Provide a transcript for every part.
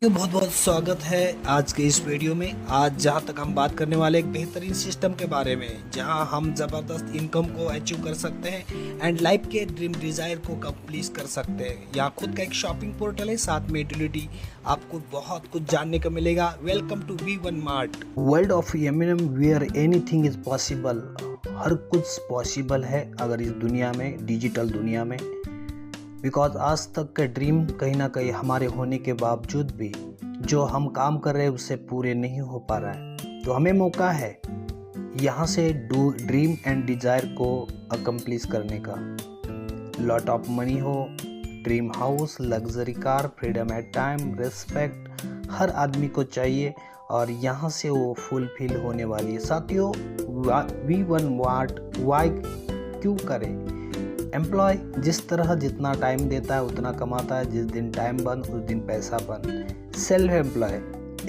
बहुत बहुत स्वागत है आज के इस वीडियो में। आज जहां तक हम बात करने वाले एक बेहतरीन सिस्टम के बारे में, जहां हम ज़बरदस्त इनकम को अचीव कर सकते हैं एंड लाइफ के ड्रीम डिज़ायर को कंप्लीट कर सकते हैं। यहाँ खुद का एक शॉपिंग पोर्टल है, साथ में यूटिलिटी, आपको बहुत कुछ जानने को मिलेगा। Welcome to V1 mart, world of Eminem where anything is possible. हर कुछ पॉसिबल है अगर इस दुनिया में, डिजिटल दुनिया में। बिकॉज आज तक के ड्रीम कहीं ना कहीं हमारे होने के बावजूद भी जो हम काम कर रहे हैं उससे पूरे नहीं हो पा रहा है। तो हमें मौका है यहाँ से ड्रीम एंड डिज़ायर को अकम्प्लिश करने का। लॉट ऑफ मनी हो, dream house, luxury car, freedom at time, respect हर आदमी को चाहिए और यहाँ से वो फुलफिल होने वाली है। साथियों, V1 मार्ट वाई क्यों करें? एम्प्लॉय जिस तरह जितना टाइम देता है उतना कमाता है। जिस दिन टाइम बंद उस दिन पैसा बंद। सेल्फ एम्प्लॉय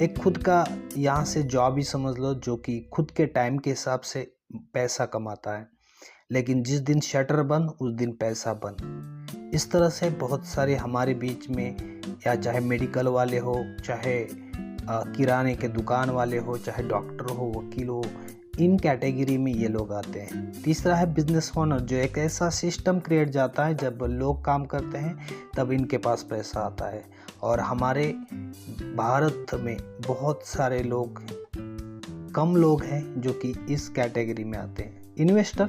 एक खुद का यहाँ से जॉब ही समझ लो, जो कि खुद के टाइम के हिसाब से पैसा कमाता है, लेकिन जिस दिन शटर बंद उस दिन पैसा बंद। इस तरह से बहुत सारे हमारे बीच में, या चाहे मेडिकल वाले हो, चाहे किराने के दुकान वाले हो, चाहे डॉक्टर हो, वकील हो, इन कैटेगरी में ये लोग आते हैं। तीसरा है बिजनेस ओनर, जो एक ऐसा सिस्टम क्रिएट जाता है जब लोग काम करते हैं तब इनके पास पैसा आता है। और हमारे भारत में बहुत सारे लोग, कम लोग हैं जो कि इस कैटेगरी में आते हैं। इन्वेस्टर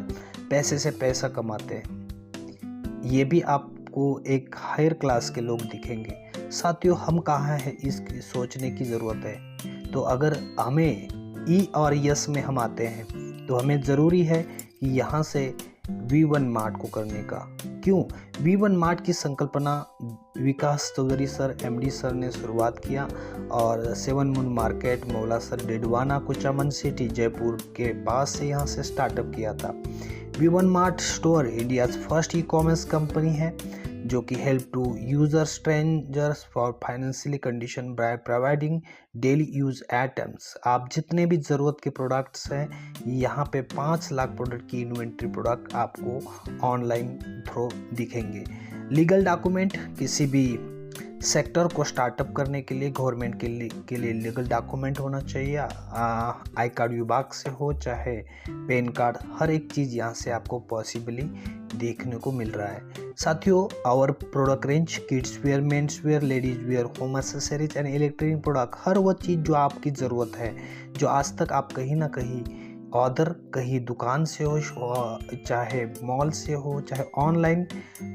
पैसे से पैसा कमाते हैं, ये भी आपको एक हायर क्लास के लोग दिखेंगे। साथियों, हम कहाँ हैं इसकी सोचने की ज़रूरत है। तो अगर हमें ई और यस में हम आते हैं तो हमें ज़रूरी है कि यहाँ से V1 मार्ट को करने का। क्यों? V1 मार्ट की संकल्पना Vikas Chaudhary sir, MD sir ने शुरुआत किया और 7 moon market, Maula sir, Didwana, Kuchaman city, Jaipur के पास से यहाँ से स्टार्टअप किया था। V1 mart store India's first e-commerce company है जो कि help to user strangers for financially condition by providing daily use items. आप जितने भी ज़रूरत के प्रोडक्ट्स हैं, यहाँ पे 5 लाख प्रोडक्ट की इन्वेंट्री प्रोडक्ट आपको ऑनलाइन थ्रू दिखेंगे। लीगल डॉक्यूमेंट, किसी भी सेक्टर को स्टार्टअप करने के लिए गवर्नमेंट के लिए लीगल डॉक्यूमेंट होना चाहिए। आई कार्ड विभाग से हो चाहे पैन कार्ड, हर एक चीज़ यहाँ से आपको पॉसिबली देखने को मिल रहा है। साथियों, our product range kids wear, men's wear, ladies wear, home accessories and electronic product, हर वो चीज़ जो आपकी ज़रूरत है, जो आज तक आप कहीं ना कहीं ऑर्डर कहीं दुकान से हो, चाहे मॉल से हो, चाहे ऑनलाइन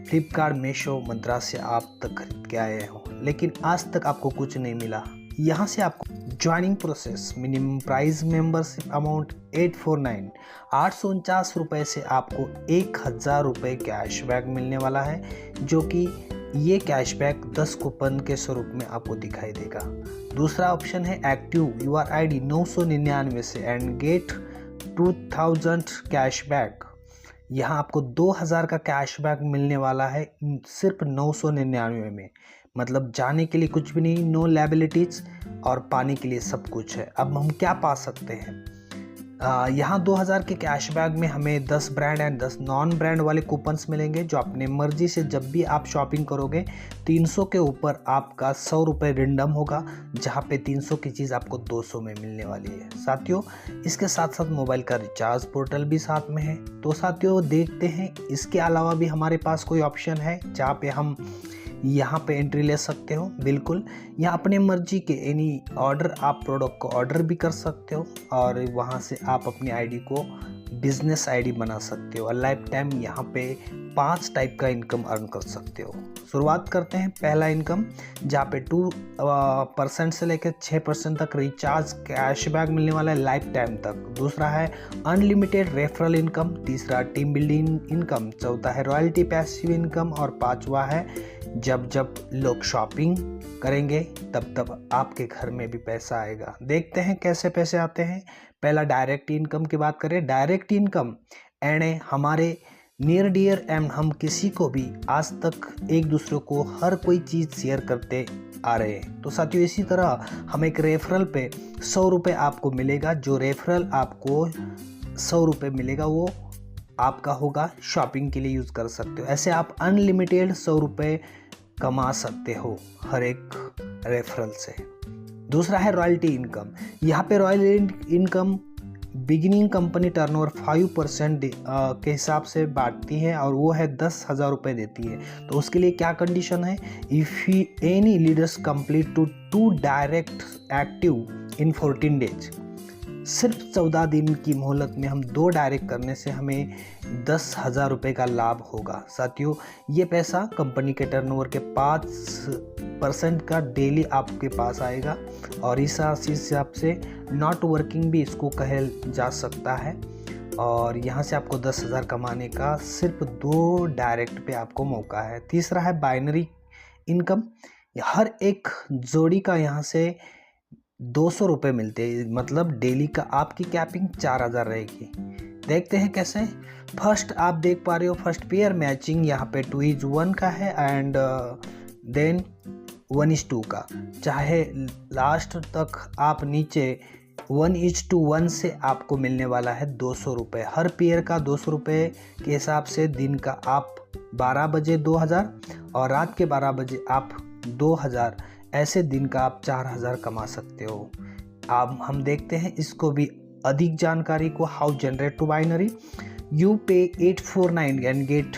फ्लिपकार्ट, मीशो, मंत्रा से आप तक खरीद के आए हो, लेकिन आज तक आपको कुछ नहीं मिला। यहाँ से आपको joining process, minimum price membership amount 849, 849 रुपये से आपको 1000 रुपये कैशबैक मिलने वाला है, जो कि ये कैशबैक 10 कूपन के स्वरूप में आपको दिखाई देगा। दूसरा ऑप्शन है एक्टिव URID 999 से एंड गेट 2000 कैशबैक। यहाँ आपको 2000 का कैशबैक मिलने वाला है सिर्फ 999 में। मतलब जाने के लिए कुछ भी नहीं, नो लायबिलिटीज, और पाने के लिए सब कुछ है। अब हम क्या पा सकते हैं? यहाँ 2000 के कैशबैक में हमें 10 ब्रांड एंड 10 नॉन ब्रांड वाले कूपन्स मिलेंगे, जो अपने मर्जी से जब भी आप शॉपिंग करोगे 300 के ऊपर आपका 100 रुपये रिडम होगा, जहाँ पे 300 की चीज़ आपको 200 में मिलने वाली है। साथियों, इसके साथ साथ मोबाइल का रिचार्ज पोर्टल भी साथ में है। तो साथियों, देखते हैं इसके अलावा भी हमारे पास कोई ऑप्शन है जहाँ पे हम यहाँ पे एंट्री ले सकते हो। बिल्कुल, यहाँ अपने मर्जी के एनी ऑर्डर, आप प्रोडक्ट को ऑर्डर भी कर सकते हो और वहाँ से आप अपनी आईडी को बिजनेस आईडी बना सकते हो और लाइफ टाइम यहाँ पे 5 टाइप का इनकम अर्न कर सकते हो। शुरुआत करते हैं। पहला इनकम, जहाँ पे 2% से लेकर 6% तक रिचार्ज कैशबैक मिलने वाला है लाइफ टाइम तक। दूसरा है अनलिमिटेड रेफरल इनकम। तीसरा टीम बिल्डिंग इनकम। चौथा है रॉयल्टी पैसिव इनकम। और पांचवा है जब जब लोग शॉपिंग करेंगे तब तब आपके घर में भी पैसा आएगा। देखते हैं कैसे पैसे आते हैं। पहला डायरेक्ट इनकम की बात करें। डायरेक्ट इनकम यानी हमारे नियर डियर एंड हम किसी को भी आज तक एक दूसरे को हर कोई चीज़ शेयर करते आ रहे हैं। तो साथियों, इसी तरह हम एक रेफरल पे 100 रुपये आपको मिलेगा। जो रेफरल आपको 100 रुपये मिलेगा वो आपका होगा, शॉपिंग के लिए यूज़ कर सकते हो। ऐसे आप अनलिमिटेड 100 रुपये कमा सकते हो हर एक रेफरल से। दूसरा है रॉयल्टी इनकम। यहाँ पे royalty income beginning company turnover 5% के हिसाब से बांटती है और वो है 10,000 रुपये देती है। तो उसके लिए क्या कंडीशन है, if any leaders complete to direct active in 14 days, सिर्फ 14 दिन की मोहलत में हम 2 डायरेक्ट करने से हमें 10,000 रुपये का लाभ होगा। साथियों, ये पैसा कंपनी के टर्नओवर के 5% का डेली आपके पास आएगा और इस हिसाब से नॉट वर्किंग भी इसको कहा जा सकता है। और यहाँ से आपको 10,000 कमाने का सिर्फ 2 डायरेक्ट पे आपको मौका है। तीसरा है बाइनरी इनकम। हर एक जोड़ी का यहाँ से 200 रुपये मिलते हैं, मतलब डेली का आपकी कैपिंग 4,000 रहेगी। देखते हैं कैसे। फर्स्ट आप देख पा रहे हो, फर्स्ट पेयर मैचिंग यहाँ पे 2:1 का है एंड देन 1:2 का। चाहे लास्ट तक आप नीचे 1:1 से आपको मिलने वाला है 200 रुपये। हर पेयर का 200 रुपये के हिसाब से दिन का आप 12 बजे 2,000 और रात के 12 बजे आप 2,000, ऐसे दिन का आप 4,000 कमा सकते हो। अब हम देखते हैं इसको भी अधिक जानकारी को। How generate to binary, you pay 849 and gate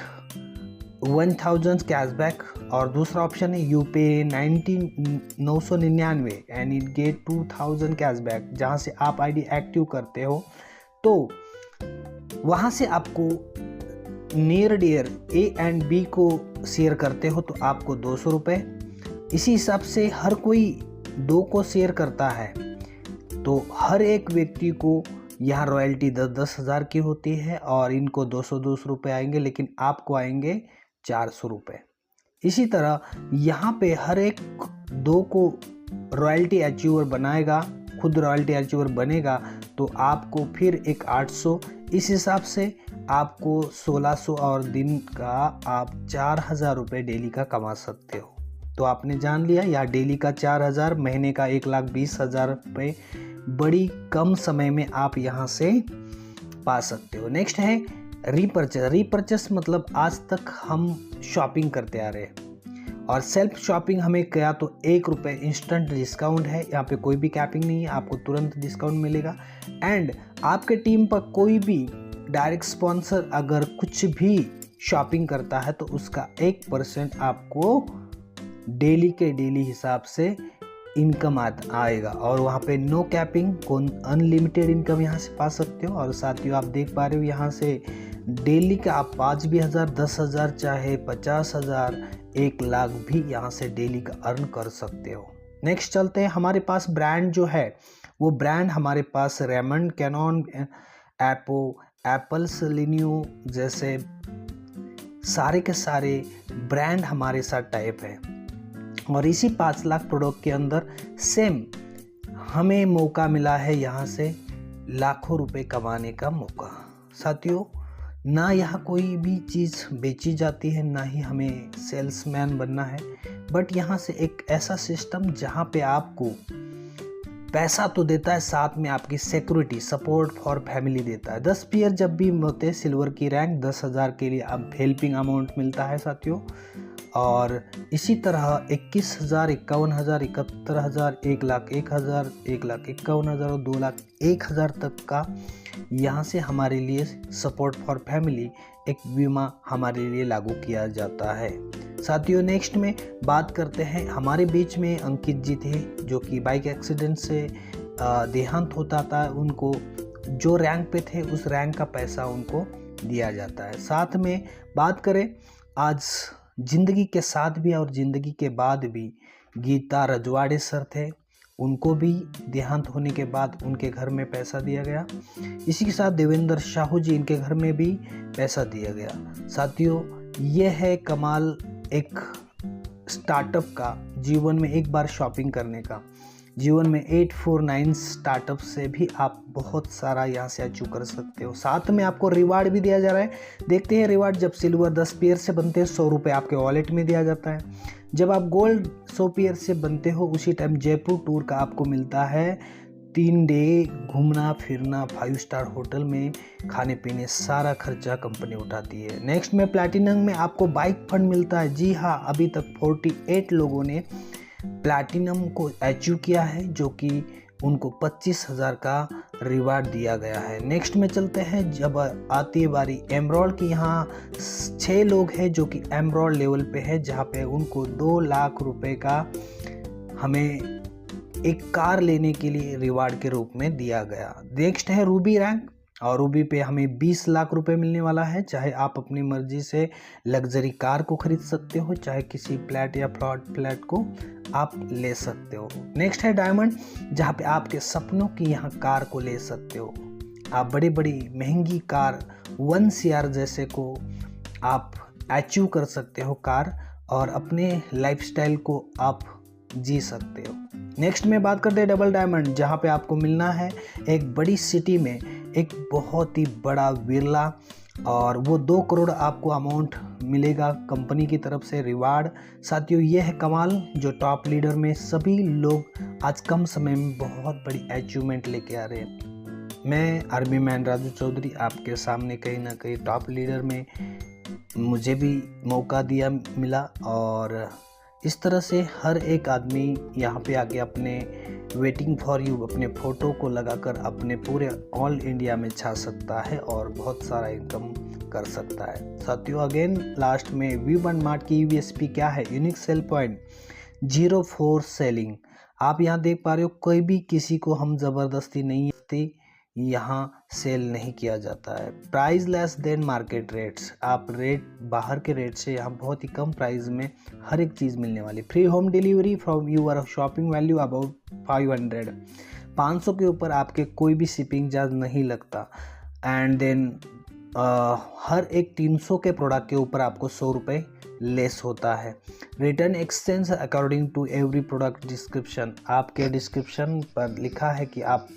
1,000 cashback. और दूसरा ऑप्शन है यू पे 999 एंड इट गेट 2,000 कैशबैक। जहाँ से आप आईडी एक्टिव करते हो तो वहाँ से आपको near dear A and B को शेयर करते हो तो आपको 200 रुपये। इसी हिसाब से हर कोई 2 को शेयर करता है तो हर एक व्यक्ति को यहाँ रॉयल्टी 10,000 की होती है और इनको 200 रुपये आएंगे, लेकिन आपको आएंगे 400 रुपये। इसी तरह यहाँ पे हर एक 2 को रॉयल्टी अचीवर बनाएगा, खुद रॉयल्टी अचीवर बनेगा तो आपको फिर एक 800। इस हिसाब से आपको 1,600 और दिन का आप 4,000 रुपये डेली का कमा सकते हो। तो आपने जान लिया, या डेली का 4,000, महीने का 1,20,000 रुपये बड़ी कम समय में आप यहाँ से पा सकते हो। नेक्स्ट है रीपर्चेस। रीपर्चेस मतलब आज तक हम शॉपिंग करते आ रहे हैं और सेल्फ शॉपिंग हमें किया तो 1 रुपये इंस्टेंट डिस्काउंट है। यहाँ पे कोई भी कैपिंग नहीं है, आपको तुरंत डिस्काउंट मिलेगा। एंड आपके टीम पर कोई भी डायरेक्ट स्पॉन्सर अगर कुछ भी शॉपिंग करता है तो उसका 1% आपको डेली के डेली हिसाब से इनकम आएगा। और वहाँ पे नो कैपिंग, अनलिमिटेड इनकम यहाँ से पा सकते हो। और साथियों आप देख पा रहे हो यहाँ से डेली का आप 5 भी हज़ार, 10,000, चाहे 50,000, 1,00,000 भी यहाँ से डेली का अर्न कर सकते हो। नेक्स्ट चलते हैं, हमारे पास ब्रांड जो है वो ब्रांड हमारे पास रेमंड, कैनन, एप्पल्स, लिनियो जैसे सारे के सारे ब्रांड हमारे साथ टाइप है। और इसी 5 लाख प्रोडक्ट के अंदर सेम हमें मौका मिला है यहाँ से लाखों रुपए कमाने का मौका। साथियों, ना यहाँ कोई भी चीज़ बेची जाती है, ना ही हमें सेल्समैन बनना है, बट यहाँ से एक ऐसा सिस्टम जहाँ पे आपको पैसा तो देता है, साथ में आपकी सिक्योरिटी, सपोर्ट फॉर फैमिली देता है। 10 पेयर जब भी होते सिल्वर की रैंक, 10,000 के लिए अब हेल्पिंग अमाउंट मिलता है साथियों। और इसी तरह 21,000, 51,000, 71,000, 1,00,000, 1,000, 1,51,000 और 2,01,000 तक का यहाँ से हमारे लिए सपोर्ट फॉर फैमिली एक बीमा हमारे लिए लागू किया जाता है। साथियों नेक्स्ट में बात करते हैं, हमारे बीच में अंकित जी थे जो कि बाइक एक्सीडेंट से देहांत होता था। उनको जो रैंक पे थे उस रैंक का पैसा उनको दिया जाता है। साथ में बात करें आज ज़िंदगी के साथ भी और ज़िंदगी के बाद भी, गीता रजवाड़े सर थे, उनको भी देहांत होने के बाद उनके घर में पैसा दिया गया। इसी के साथ देवेंद्र साहू जी, इनके घर में भी पैसा दिया गया। साथियों ये है कमाल एक स्टार्टअप का, जीवन में एक बार शॉपिंग करने का। जीवन में 849 स्टार्टअप से भी आप बहुत सारा यहाँ से अचीव कर सकते हो। साथ में आपको रिवार्ड भी दिया जा रहा है। देखते हैं रिवार्ड, जब सिल्वर 10 पेयर से बनते हैं 100 रुपये आपके वॉलेट में दिया जाता है। जब आप गोल्ड 100 पेयर से बनते हो उसी टाइम जयपुर टूर का आपको मिलता है 3 डे घूमना फिरना, 5 स्टार होटल में खाने पीने सारा खर्चा कंपनी उठाती है। नेक्स्ट में प्लैटिनम में आपको बाइक फंड मिलता है। जी हाँ, अभी तक 48 लोगों ने प्लैटिनम को अचीव किया है, जो कि उनको 25,000 का रिवार्ड दिया गया है। नेक्स्ट में चलते हैं, जब आती है बारी एमरल्ड की। यहाँ 6 लोग हैं जो कि एमरल्ड लेवल पे है, जहाँ पे उनको 2 लाख रुपए का हमें एक कार लेने के लिए रिवार्ड के रूप में दिया गया। नेक्स्ट है रूबी रैंक, और रूबी पे हमें 20 लाख रुपए मिलने वाला है। चाहे आप अपनी मर्जी से लग्जरी कार को खरीद सकते हो, चाहे किसी फ्लैट या प्लॉट को आप ले सकते हो। नेक्स्ट है डायमंड, जहाँ पे आपके सपनों की यहाँ कार को ले सकते हो। आप बड़ी बड़ी महंगी कार 1 CR जैसे को आप अचीव कर सकते हो कार, और अपने लाइफस्टाइल को आप जी सकते हो। नेक्स्ट में बात करते हैं डबल डायमंड, जहाँ पे आपको मिलना है एक बड़ी सिटी में एक बहुत ही बड़ा विला, और वो 2 करोड़ आपको अमाउंट मिलेगा कंपनी की तरफ से रिवार्ड। साथियों, ये है कमाल जो टॉप लीडर में सभी लोग आज कम समय में बहुत बड़ी अचीवमेंट लेके आ रहे हैं। मैं आर्मी मैन राजू चौधरी आपके सामने कहीं ना कहीं टॉप लीडर में मुझे भी मौका मिला, और इस तरह से हर एक आदमी यहाँ पे आके अपने वेटिंग फॉर यू अपने फ़ोटो को लगाकर अपने पूरे ऑल इंडिया में छा सकता है और बहुत सारा इनकम कर सकता है। साथियों, अगेन लास्ट में V1 मार्ट की USP क्या है? Unique cell point, 0 selling. आप यहाँ देख पा रहे हो, कोई भी किसी को हम ज़बरदस्ती नहीं देते, यहाँ सेल नहीं किया जाता है। Price less than market rates, आप रेट बाहर के रेट से यहाँ बहुत ही कम प्राइस में हर एक चीज़ मिलने वाली। Free home delivery from your shopping value about 500 के ऊपर आपके कोई भी शिपिंग चार्ज नहीं लगता। एंड देन हर एक 300 के प्रोडक्ट के ऊपर आपको 100 रुपये लेस होता है। Return exchange according to every product description, आपके डिस्क्रिप्शन पर लिखा है कि आप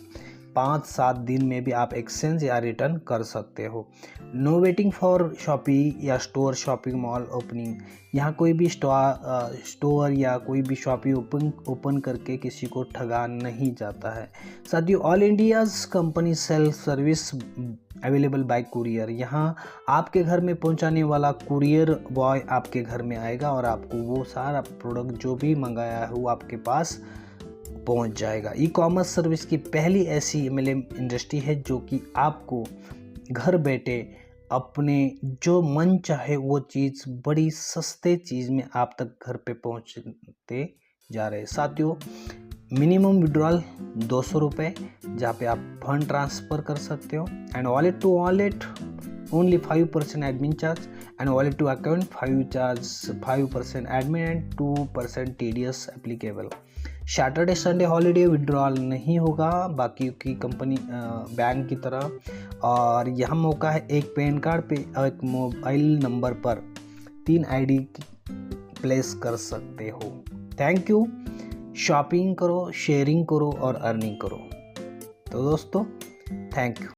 5-7 दिन में भी आप एक्सचेंज या रिटर्न कर सकते हो। नो वेटिंग फॉर शॉपिंग या स्टोर शॉपिंग मॉल ओपनिंग, यहाँ कोई भी स्टोर या कोई भी शॉपिंग ओपन करके किसी को ठगा नहीं जाता है। साथियों, all India's company self service available by courier, यहाँ आपके घर में पहुँचाने वाला कुरियर बॉय आपके घर में आएगा और आपको वो सारा प्रोडक्ट जो भी मंगाया है वो आपके पास पहुंच जाएगा। ई कॉमर्स सर्विस की पहली ऐसी MLM इंडस्ट्री है जो कि आपको घर बैठे अपने जो मन चाहे वो चीज़ बड़ी सस्ते चीज़ में आप तक घर पे पहुंचते जा रहे हैं। साथियों, मिनिमम विड्रॉल 200 रुपये, जहाँ पे आप फंड ट्रांसफ़र कर सकते हो। And wallet to wallet only 5% admin charge, and wallet to account 5% admin and 2% TDS applicable. Saturday Sunday holiday withdrawal नहीं होगा बाकी की कंपनी बैंक की तरह। और यह मौका है एक पैन कार्ड पे और एक मोबाइल नंबर पर 3 ID प्लेस कर सकते हो। Thank you. शॉपिंग करो, शेयरिंग करो और अर्निंग करो। तो दोस्तों, थैंक यू।